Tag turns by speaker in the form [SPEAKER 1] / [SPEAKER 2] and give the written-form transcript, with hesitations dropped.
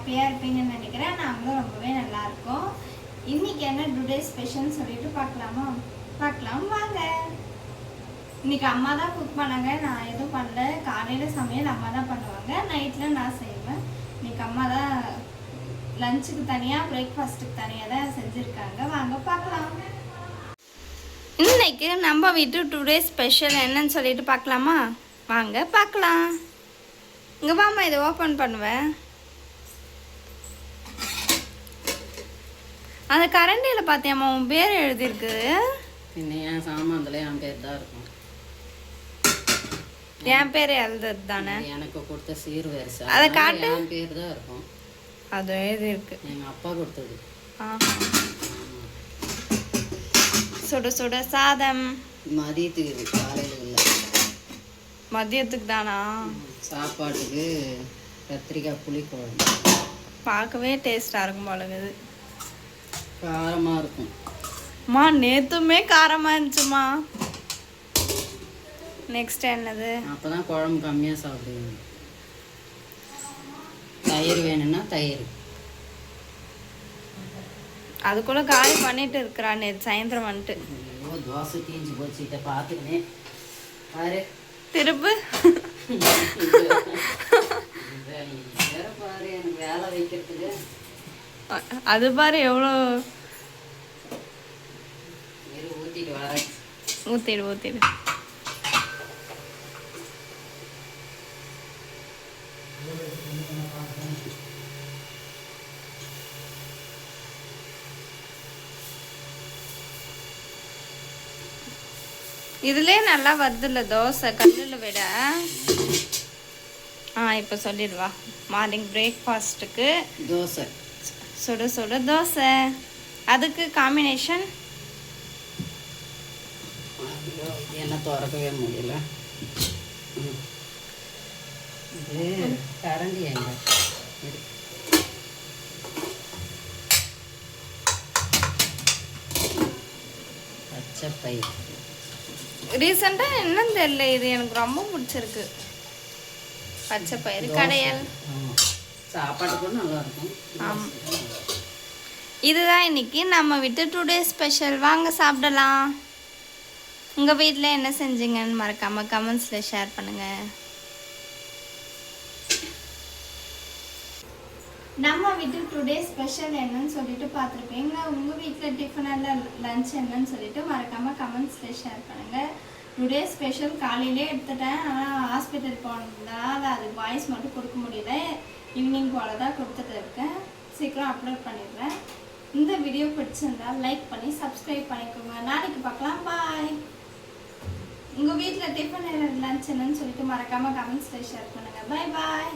[SPEAKER 1] ஹாப்பியாக இருப்பீங்கன்னு நினைக்கிறேன். நாங்களும் ரொம்பவே நல்லாயிருக்கோம். இன்றைக்கி என்ன டுடே ஸ்பெஷல்னு சொல்லிட்டு பார்க்கலாம் வாங்க. இன்றைக்கி அம்மா தான் குக் பண்ணாங்க, நான் எதுவும் பண்ணல. காலையில் சமையல் அம்மா தான் பண்ணுவாங்க, நைட்டில் நான் செய்வேன். இன்றைக்கி அம்மா தான் லஞ்சுக்கு தனியாக பிரேக்ஃபாஸ்ட்டுக்கு தனியாக தான் செஞ்சுருக்காங்க. வாங்க பார்க்கலாம். இன்னைக்கு நம்ம வீட்டு டுடே ஸ்பெஷல் என்னன்னு சொல்லிட்டு பார்க்கலாமா? வாங்க பார்க்கலாம். இங்கே வாமா, இதை ஓப்பன் பண்ணுவேன். அந்த கரண்டியில் பார்த்தியாம்மா உன் பேர் எழுதியிருக்குது.
[SPEAKER 2] என் சாமான்ல என் பேர் தான் இருக்கும்.
[SPEAKER 1] என் பேர் எழுதுறது தானே?
[SPEAKER 2] எனக்கு கொடுத்த சீர்வேச
[SPEAKER 1] அதை காட்டு.
[SPEAKER 2] என் பேர் தான் இருக்கும்.
[SPEAKER 1] அது எழுதியிருக்கு.
[SPEAKER 2] எங்கள் அப்பா கொடுத்தது.
[SPEAKER 1] சுட சுட சாதம்.
[SPEAKER 2] மதியத்துக்கு காலையில் இல்லை,
[SPEAKER 1] மதியத்துக்கு தானா?
[SPEAKER 2] சாப்பாட்டுக்கு கத்திரிக்காய் புளிக்குழம்பு.
[SPEAKER 1] பார்க்கவே டேஸ்டாக இருக்கும் போலங்குது.
[SPEAKER 2] காரமாக இருக்கும்.
[SPEAKER 1] மா நேற்றுமே காரமாக இருந்துச்சுமா. நெக்ஸ்ட் என்னது?
[SPEAKER 2] அப்போ தான் குழம்பு கம்மியாக சாப்பிடுவீங்க. தயிர் வேணும்னா தயிர்.
[SPEAKER 1] அது கூட காலி பண்ணிட்டு இருக்கிறா. நேற்று சாயந்தரம் வந்துட்டு
[SPEAKER 2] தோசை தீஞ்சு போச்சு. இதை பார்த்துக்கினே பாரு,
[SPEAKER 1] திருப்பு
[SPEAKER 2] பாரு எனக்கு வேலை வைக்கிறதுக்கு.
[SPEAKER 1] அது பாரு எவ்வளோ.
[SPEAKER 2] ஊற்றிட்டு வர
[SPEAKER 1] ஊற்றிடு. இதுலேயே நல்லா வருதுல்ல தோசை, கல்லில் விட. இப்போ சொல்லிடுவா. மார்னிங் பிரேக்ஃபாஸ்ட்டுக்கு
[SPEAKER 2] தோசை,
[SPEAKER 1] சுட சுட தோசை. அதுக்கு காம்பினேஷன்
[SPEAKER 2] என்ன திறக்கவே முடியல. இது கரண்டி எங்க பச்சை பயிர்.
[SPEAKER 1] ரீசெண்டாக என்னன்னு தெரியல, இது எனக்கு ரொம்ப பிடிச்சிருக்கு. பச்சை பயிறு கடையல்
[SPEAKER 2] சாப்பாட்டுக்கு நல்லா இருக்கும்.
[SPEAKER 1] ஆமாம், இதுதான் இன்னைக்கு நம்ம வீட்டு டுடே ஸ்பெஷல். வாங்க சாப்பிடலாம். உங்கள் வீட்டில் என்ன செஞ்சீங்கன்னு மறக்காமல் கமெண்ட்ஸில் ஷேர் பண்ணுங்கள். நம்ம வீட்டு டுடே ஸ்பெஷல் என்னன்னு சொல்லிட்டு பார்த்துருப்பீங்க. உங்கள் வீட்டில் டிஃபனில் லன்ச் என்னன்னு சொல்லிட்டு மறக்காமல் கமெண்ட்ஸில் ஷேர் பண்ணுங்கள். டுடே ஸ்பெஷல் காலையிலே எடுத்துட்டேன், ஆனால் ஹாஸ்பிட்டல் போனதுனால அது வாய்ஸ் மட்டும் கொடுக்க முடியல. ஈவினிங் போல் தான் கொடுத்துட்டு இருக்கேன். சீக்கிரம் அப்லோட் பண்ணிடுறேன். இந்த வீடியோ பிடிச்சிருந்தால் லைக் பண்ணி சப்ஸ்கிரைப் பண்ணிக்கோங்க. நாளைக்கு பார்க்கலாம். பாய். உங்கள் வீட்டில் டிஃபன் லன்ச் என்னன்னு சொல்லிட்டு மறக்காமல் கமெண்ட்ஸில் ஷேர் பண்ணுங்கள். பாய் பாய்.